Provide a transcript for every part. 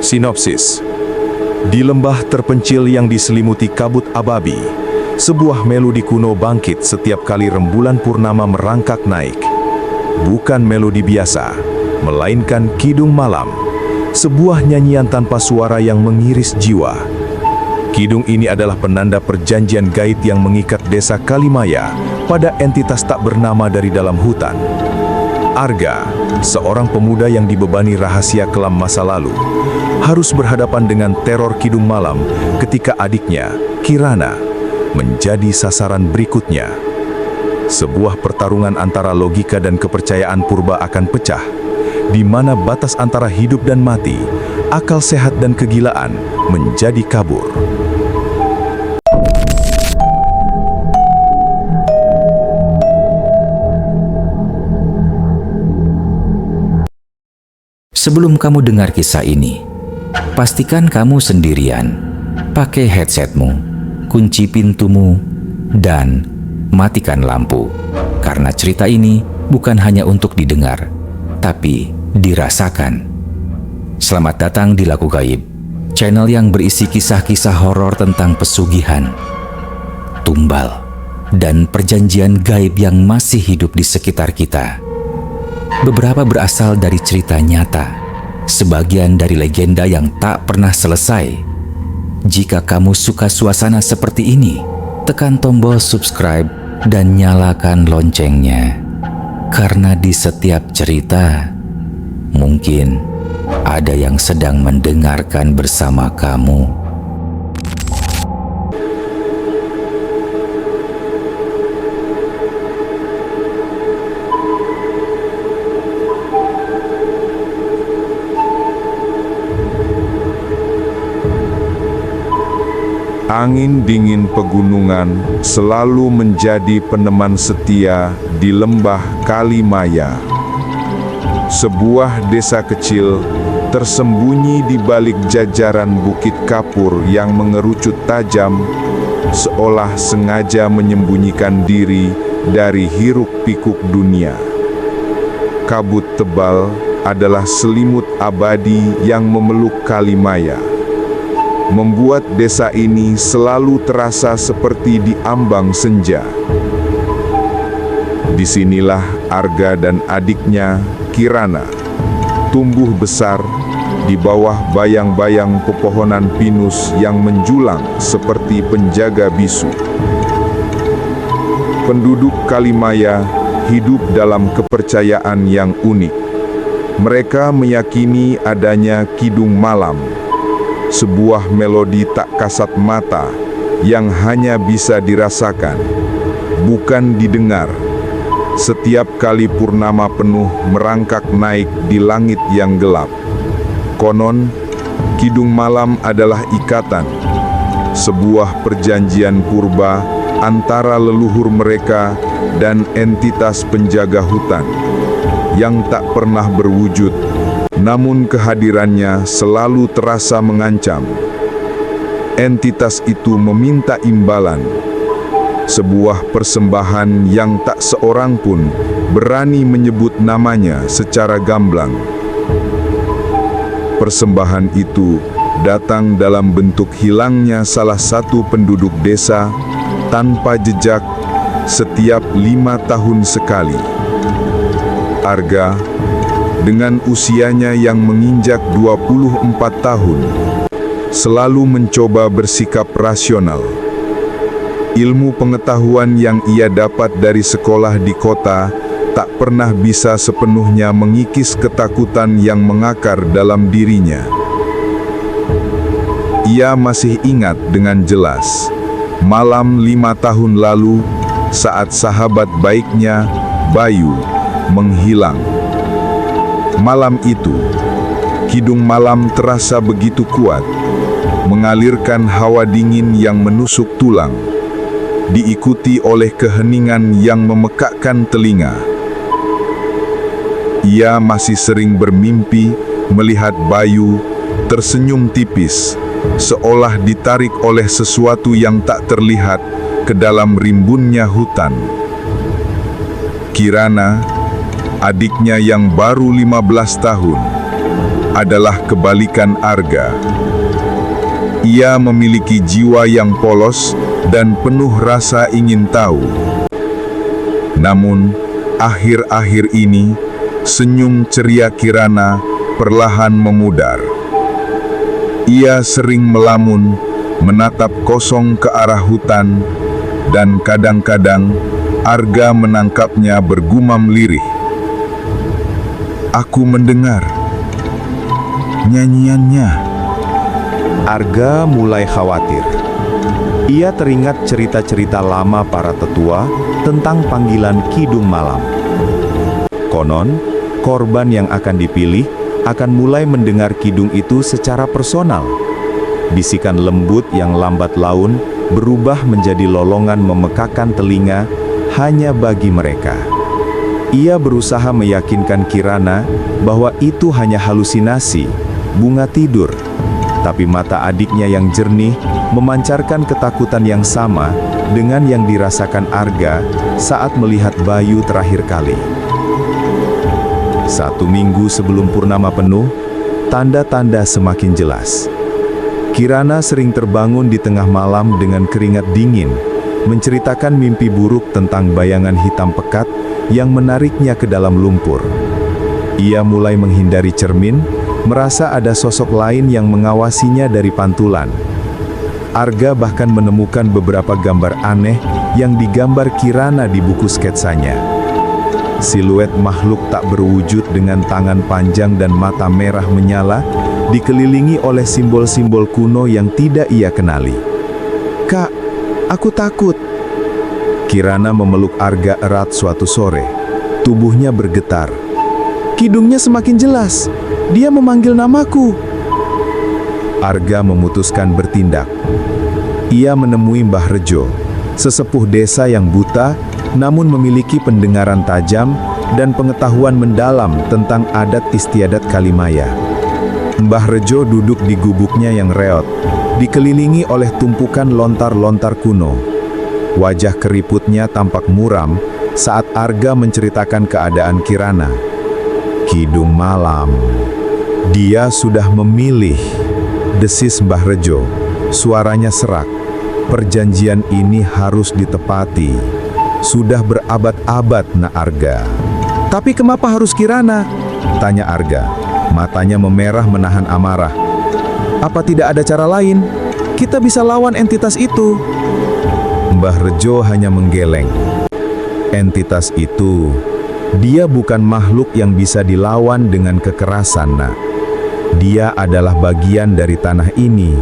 Sinopsis. Di lembah terpencil yang diselimuti kabut ababi, sebuah melodi kuno bangkit setiap kali rembulan purnama merangkak naik. Bukan melodi biasa, melainkan kidung malam, sebuah nyanyian tanpa suara yang mengiris jiwa. Kidung ini adalah penanda perjanjian gaib yang mengikat desa Kalimaya pada entitas tak bernama dari dalam hutan. Arga, seorang pemuda yang dibebani rahasia kelam masa lalu, harus berhadapan dengan teror kidung malam ketika adiknya, Kirana, menjadi sasaran berikutnya. Sebuah pertarungan antara logika dan kepercayaan purba akan pecah, di mana batas antara hidup dan mati, akal sehat dan kegilaan menjadi kabur. Sebelum kamu dengar kisah ini, pastikan kamu sendirian. Pakai headsetmu, kunci pintumu, dan matikan lampu. Karena cerita ini bukan hanya untuk didengar, tapi dirasakan. Selamat datang di Laku Gaib, channel yang berisi kisah-kisah horor tentang pesugihan, tumbal, dan perjanjian gaib yang masih hidup di sekitar kita. Beberapa berasal dari cerita nyata, sebagian dari legenda yang tak pernah selesai. Jika kamu suka suasana seperti ini, tekan tombol subscribe dan nyalakan loncengnya. Karena di setiap cerita, mungkin ada yang sedang mendengarkan bersama kamu. Angin dingin pegunungan selalu menjadi peneman setia di lembah Kalimaya. Sebuah desa kecil tersembunyi di balik jajaran bukit kapur yang mengerucut tajam, seolah sengaja menyembunyikan diri dari hiruk-pikuk dunia. Kabut tebal adalah selimut abadi yang memeluk Kalimaya, membuat desa ini selalu terasa seperti diambang senja. Disinilah Arga dan adiknya, Kirana, tumbuh besar di bawah bayang-bayang pepohonan pinus yang menjulang seperti penjaga bisu. Penduduk Kalimaya hidup dalam kepercayaan yang unik. Mereka meyakini adanya kidung malam, sebuah melodi tak kasat mata yang hanya bisa dirasakan, bukan didengar. Setiap kali purnama penuh merangkak naik di langit yang gelap. Konon, kidung malam adalah ikatan, sebuah perjanjian purba antara leluhur mereka dan entitas penjaga hutan yang tak pernah berwujud, namun kehadirannya selalu terasa mengancam. Entitas itu meminta imbalan, sebuah persembahan yang tak seorang pun berani menyebut namanya secara gamblang. Persembahan itu datang dalam bentuk hilangnya salah satu penduduk desa tanpa jejak setiap 5 tahun sekali. Arga, dengan usianya yang menginjak 24 tahun, selalu mencoba bersikap rasional. Ilmu pengetahuan yang ia dapat dari sekolah di kota tak pernah bisa sepenuhnya mengikis ketakutan yang mengakar dalam dirinya. Ia masih ingat dengan jelas malam 5 tahun lalu saat sahabat baiknya, Bayu, menghilang. Malam itu, kidung malam terasa begitu kuat, mengalirkan hawa dingin yang menusuk tulang, diikuti oleh keheningan yang memekakkan telinga. Ia masih sering bermimpi melihat Bayu tersenyum tipis, seolah ditarik oleh sesuatu yang tak terlihat ke dalam rimbunnya hutan. Kirana, adiknya yang baru 15 tahun, adalah kebalikan Arga. Ia memiliki jiwa yang polos dan penuh rasa ingin tahu. Namun, akhir-akhir ini, senyum ceria Kirana perlahan memudar. Ia sering melamun, menatap kosong ke arah hutan, dan kadang-kadang Arga menangkapnya bergumam lirih. "Aku mendengar nyanyiannya." Arga mulai khawatir. Ia teringat cerita-cerita lama para tetua tentang panggilan Kidung Malam. Konon, korban yang akan dipilih akan mulai mendengar kidung itu secara personal. Bisikan lembut yang lambat laun berubah menjadi lolongan memekakan telinga hanya bagi mereka. Ia berusaha meyakinkan Kirana bahwa itu hanya halusinasi, bunga tidur. Tapi mata adiknya yang jernih memancarkan ketakutan yang sama dengan yang dirasakan Arga saat melihat Bayu terakhir kali. 1 minggu sebelum purnama penuh, tanda-tanda semakin jelas. Kirana sering terbangun di tengah malam dengan keringat dingin, menceritakan mimpi buruk tentang bayangan hitam pekat yang menariknya ke dalam lumpur. Ia mulai menghindari cermin, merasa ada sosok lain yang mengawasinya dari pantulan. Arga bahkan menemukan beberapa gambar aneh yang digambar Kirana di buku sketsanya. Siluet makhluk tak berwujud dengan tangan panjang dan mata merah menyala, dikelilingi oleh simbol-simbol kuno yang tidak ia kenali. "Kak, aku takut." Kirana memeluk Arga erat suatu sore. Tubuhnya bergetar. "Kidungnya semakin jelas. Dia memanggil namaku." Arga memutuskan bertindak. Ia menemui Mbah Rejo, sesepuh desa yang buta namun memiliki pendengaran tajam dan pengetahuan mendalam tentang adat istiadat Kalimaya. Mbah Rejo duduk di gubuknya yang reot, dikelilingi oleh tumpukan lontar-lontar kuno. Wajah keriputnya tampak muram saat Arga menceritakan keadaan Kirana. "Kidung Malam. Dia sudah memilih," desis Mbah Rejo. Suaranya serak. "Perjanjian ini harus ditepati. Sudah berabad-abad, Nak Arga." "Tapi kenapa harus Kirana?" tanya Arga. Matanya memerah menahan amarah. "Apa tidak ada cara lain? Kita bisa lawan entitas itu." Mbah Rejo hanya menggeleng. "Entitas itu, dia bukan makhluk yang bisa dilawan dengan kekerasan, Nak. Dia adalah bagian dari tanah ini.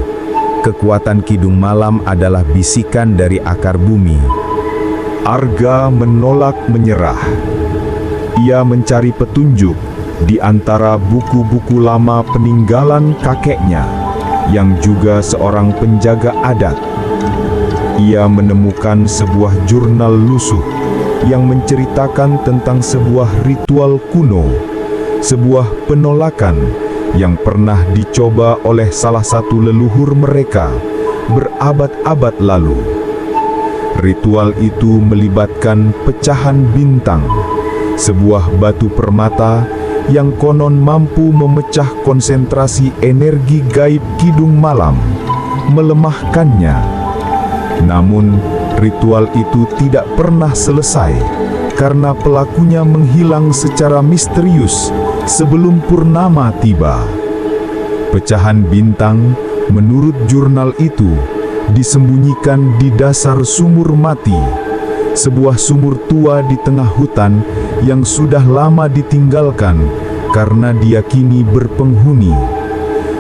Kekuatan Kidung Malam adalah bisikan dari akar bumi." Arga menolak menyerah. Ia mencari petunjuk di antara buku-buku lama peninggalan kakeknya, yang juga seorang penjaga adat. Ia menemukan sebuah jurnal lusuh yang menceritakan tentang sebuah ritual kuno, sebuah penolakan yang pernah dicoba oleh salah satu leluhur mereka berabad-abad lalu. Ritual itu melibatkan pecahan bintang, sebuah batu permata yang konon mampu memecah konsentrasi energi gaib Kidung Malam, melemahkannya. Namun, ritual itu tidak pernah selesai karena pelakunya menghilang secara misterius sebelum purnama tiba. Pecahan bintang, menurut jurnal itu, disembunyikan di dasar sumur mati, sebuah sumur tua di tengah hutan yang sudah lama ditinggalkan karena diyakini berpenghuni.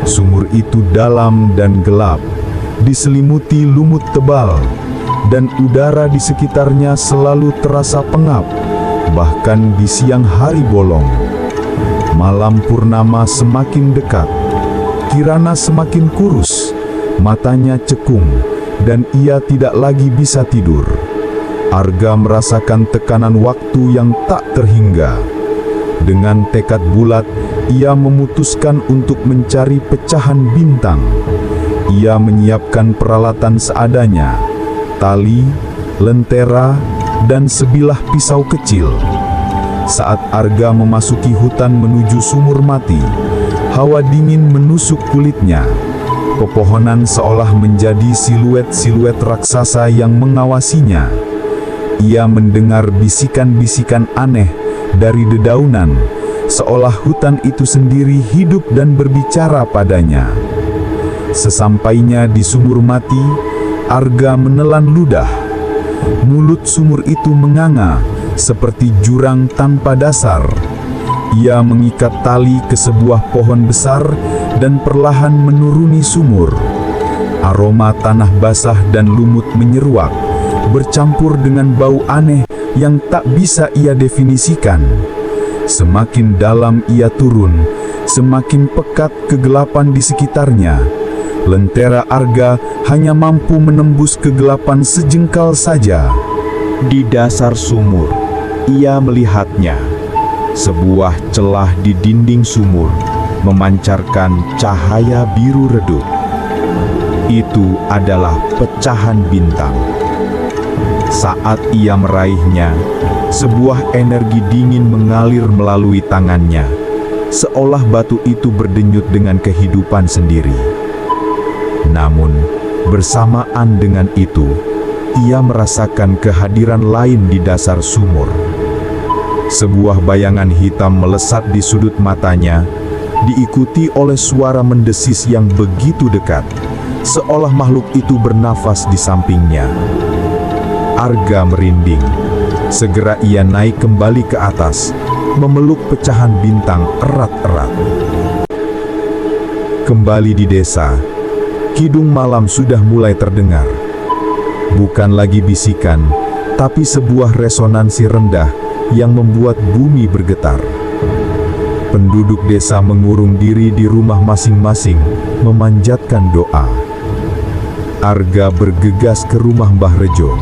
Sumur itu dalam dan gelap, diselimuti lumut tebal, dan udara di sekitarnya selalu terasa pengap, bahkan di siang hari bolong. Malam purnama semakin dekat, Kirana semakin kurus, matanya cekung, dan ia tidak lagi bisa tidur. Arga merasakan tekanan waktu yang tak terhingga. Dengan tekad bulat, ia memutuskan untuk mencari pecahan bintang. Ia menyiapkan peralatan seadanya, tali, lentera, dan sebilah pisau kecil. Saat Arga memasuki hutan menuju sumur mati, Hawa dingin menusuk kulitnya. Pepohonan seolah menjadi siluet-siluet raksasa yang mengawasinya. Ia mendengar bisikan-bisikan aneh dari dedaunan, seolah hutan itu sendiri hidup dan berbicara padanya. Sesampainya di sumur mati, Arga menelan ludah. Mulut sumur itu menganga seperti jurang tanpa dasar. Ia mengikat tali ke sebuah pohon besar dan perlahan menuruni sumur. Aroma tanah basah dan lumut menyeruak, bercampur dengan bau aneh yang tak bisa ia definisikan. Semakin dalam ia turun, semakin pekat kegelapan di sekitarnya. Lentera Arga hanya mampu menembus kegelapan sejengkal saja. Di dasar sumur, ia melihatnya. Sebuah celah di dinding sumur memancarkan cahaya biru redup. Itu adalah pecahan bintang. Saat ia meraihnya, sebuah energi dingin mengalir melalui tangannya, seolah batu itu berdenyut dengan kehidupan sendiri. Namun, bersamaan dengan itu, ia merasakan kehadiran lain di dasar sumur. Sebuah bayangan hitam melesat di sudut matanya, diikuti oleh suara mendesis yang begitu dekat, seolah makhluk itu bernafas di sampingnya. Arga merinding. Segera ia naik kembali ke atas, memeluk pecahan bintang erat-erat. Kembali di desa, kidung malam sudah mulai terdengar. Bukan lagi bisikan, tapi sebuah resonansi rendah yang membuat bumi bergetar. Penduduk desa mengurung diri di rumah masing-masing, memanjatkan doa. Arga bergegas ke rumah Mbah Rejo.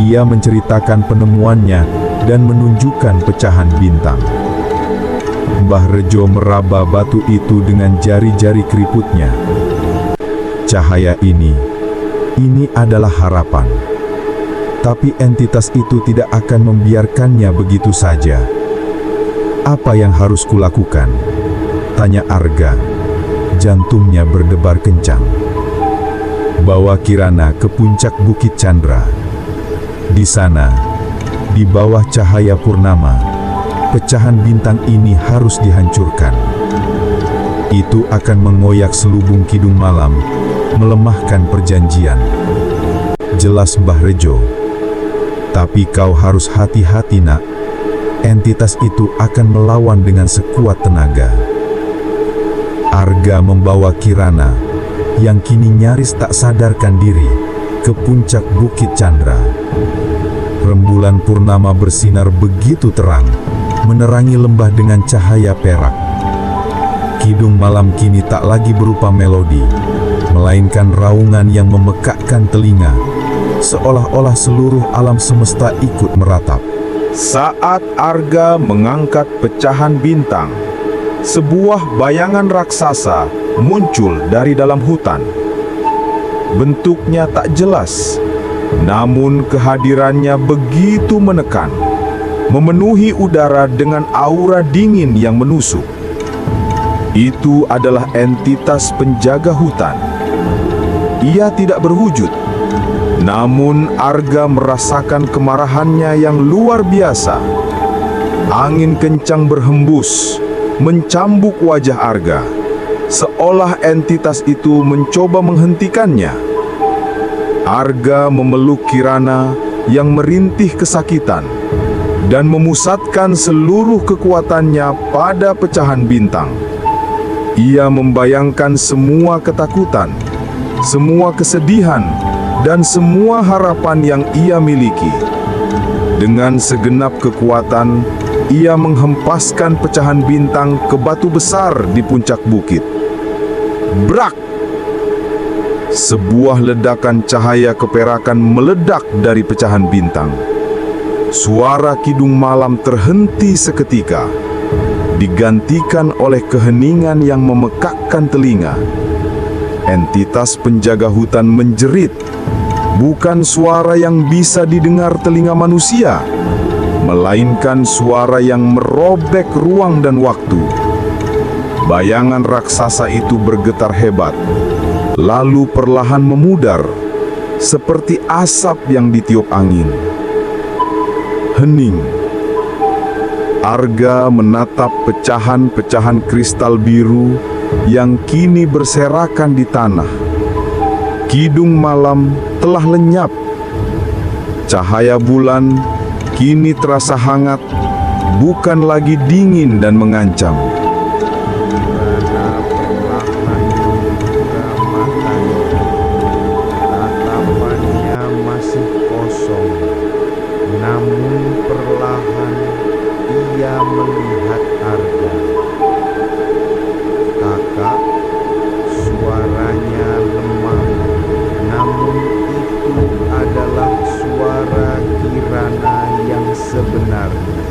Ia menceritakan penemuannya dan menunjukkan pecahan bintang. Mbah Rejo meraba batu itu dengan jari-jari keriputnya. Cahaya ini adalah harapan. Tapi entitas itu tidak akan membiarkannya begitu saja. Apa yang harus kulakukan? Tanya Arga. Jantungnya berdebar kencang. Bawa Kirana ke puncak Bukit Chandra. Di sana, di bawah cahaya purnama, pecahan bintang ini harus dihancurkan. Itu akan mengoyak selubung kidung malam, melemahkan perjanjian. Jelas Mbah Rejo. Tapi kau harus hati-hati nak. Entitas itu akan melawan dengan sekuat tenaga. Arga membawa Kirana, yang kini nyaris tak sadarkan diri, ke puncak Bukit Chandra. Rembulan purnama bersinar begitu terang, menerangi lembah dengan cahaya perak. Kidung malam kini tak lagi berupa melodi, melainkan raungan yang memekakkan telinga, seolah-olah seluruh alam semesta ikut meratap. Saat Arga mengangkat pecahan bintang, sebuah bayangan raksasa muncul dari dalam hutan. Bentuknya tak jelas, namun kehadirannya begitu menekan, memenuhi udara dengan aura dingin yang menusuk. Itu adalah entitas penjaga hutan. Ia tidak berwujud, namun Arga merasakan kemarahannya yang luar biasa. Angin kencang berhembus, mencambuk wajah Arga, seolah entitas itu mencoba menghentikannya. Arga memeluk Kirana yang merintih kesakitan dan memusatkan seluruh kekuatannya pada pecahan bintang. Ia membayangkan semua ketakutan, semua kesedihan, dan semua harapan yang ia miliki. Dengan segenap kekuatan, ia menghempaskan pecahan bintang ke batu besar di puncak bukit. Brak! Sebuah ledakan cahaya keperakan meledak dari pecahan bintang. Suara kidung malam terhenti seketika, digantikan oleh keheningan yang memekakkan telinga. Entitas penjaga hutan menjerit, bukan suara yang bisa didengar telinga manusia, melainkan suara yang merobek ruang dan waktu. Bayangan raksasa itu bergetar hebat, lalu perlahan memudar, seperti asap yang ditiup angin. Hening. Arga menatap pecahan-pecahan kristal biru yang kini berserakan di tanah. Kidung malam telah lenyap. Cahaya bulan kini terasa hangat, bukan lagi dingin dan mengancam. Tatapannya masih kosong, namun perlahan ia melihat Arga. Kakak, suaranya lemah, namun itu adalah suara Kirana yang sebenarnya.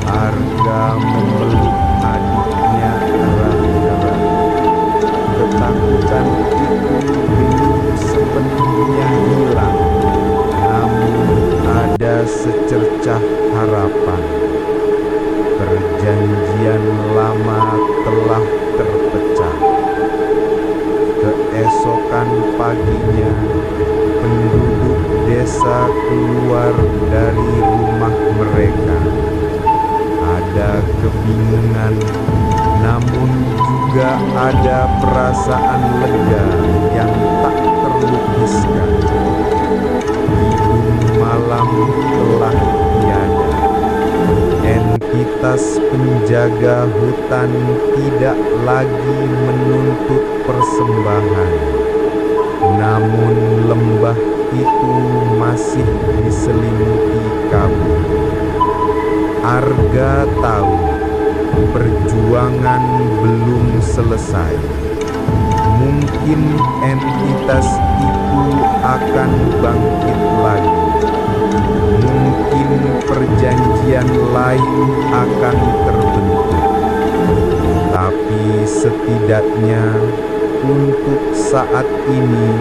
Arga memeluk adiknya erat-erat. Ketakutan itu belum sepenuhnya hilang, namun ada secercah harapan. Perjanjian lama telah terpecah. Keesokan paginya, penduduk desa keluar dari rumah mereka. Ada kebingungan, namun juga ada perasaan lega yang tak terlukiskan. Hidung malam telah tiada. Entitas penjaga hutan tidak lagi menuntut persembahan. Namun lembah itu masih diselimuti kabut. Arga tahu perjuangan belum selesai. Mungkin entitas itu akan bangkit lagi. Mungkin perjanjian lain akan terbentuk. Tapi setidaknya untuk saat ini,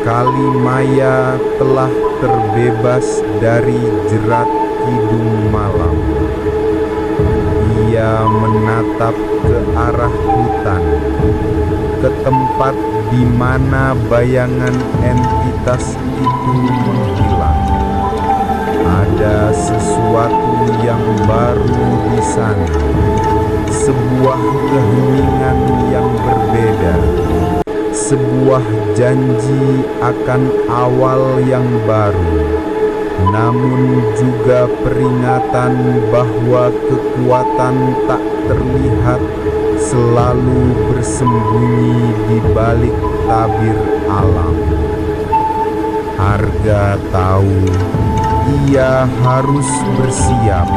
Kalimaya telah terbebas dari jerat hidung malam. Ia menatap ke arah hutan, ke tempat di mana bayangan entitas itu menghilang. Ada sesuatu yang baru di sana, sebuah keheningan yang berbeda, sebuah janji akan awal yang baru, namun juga peringatan bahwa kekuatan tak terlihat selalu bersembunyi di balik tabir alam. Arga tahu ia harus bersiap.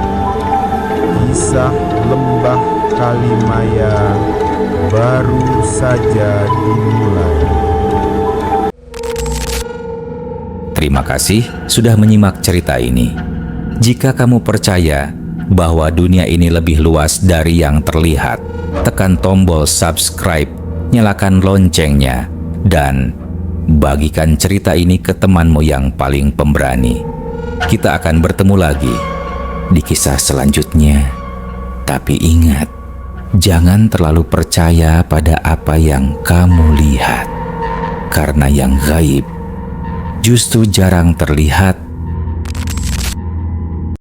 Kisah lembah Kalimaya baru saja dimulai. Terima kasih sudah menyimak cerita ini. Jika kamu percaya bahwa dunia ini lebih luas dari yang terlihat, tekan tombol subscribe, nyalakan loncengnya, dan bagikan cerita ini ke temanmu yang paling pemberani. Kita akan bertemu lagi di kisah selanjutnya. Tapi ingat, jangan terlalu percaya pada apa yang kamu lihat, karena yang gaib justru jarang terlihat